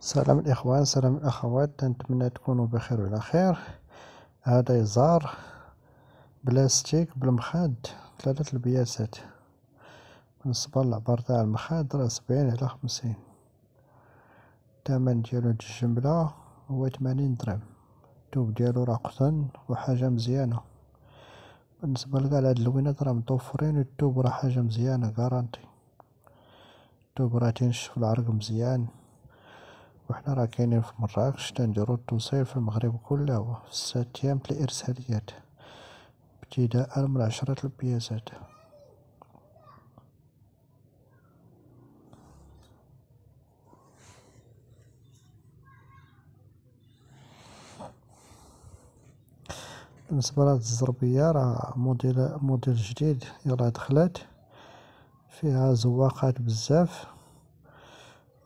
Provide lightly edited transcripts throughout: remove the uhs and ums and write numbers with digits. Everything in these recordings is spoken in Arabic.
سلام الإخوان، سلام الأخوات، نتمنى تكونوا بخير وعلى خير. هذا يزار بلاستيك بالمخاد 3 البياسات. بالنسبة للعبار تاع المخاد راه 70 على 50. الثمن ديالو د الجملة هو 80 درهم. التوب ديالو راه قطن وحاجة مزيانة. بالنسبة لكاع هاد اللوينات راه متوفرين، التوب راه حاجة مزيانة كارانتي. التوب راه تينشف العرق مزيان، وحنا راه كاينين في مراكش تنديرو التوصيل في المغرب كله في 6 أيام الإرساليات ابتداء من 10 البياسات. بالنسبة لهاد الزربية راه موديل جديد يلاه دخلت، فيها زواقات بزاف.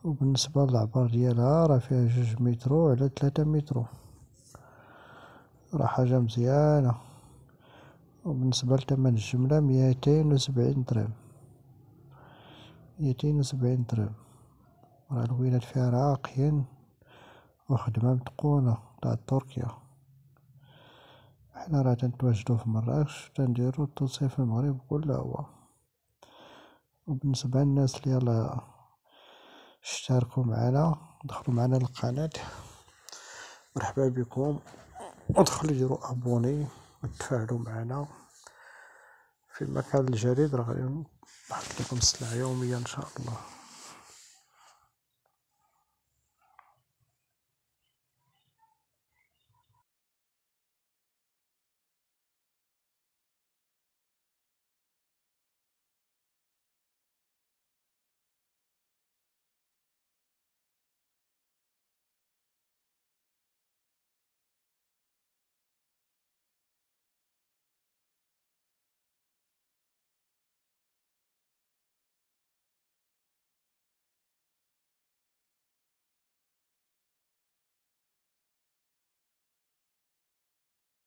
وبالنسبة للعبار ديالها راه فيها 2 مترو على 3 مترو، راه حاجة مزيانة. وبالنسبة لثمن الجملة 270 درهم، 270 درهم. راه الوينات فيها راقيين وخدمة متقونة تاع تركيا. حنا راه تنتواجدو في مراكش تنديرو التوصيل في المغرب كله هو. وبالنسبة للناس اللي يلا اشتركوا معنا دخلوا معنا للقناة، مرحبا بكم، ودخلوا ديروا ابوني وتفاعلوا معنا في المكان الجديد. راه غادي نحط لكم السلعة يوميا ان شاء الله.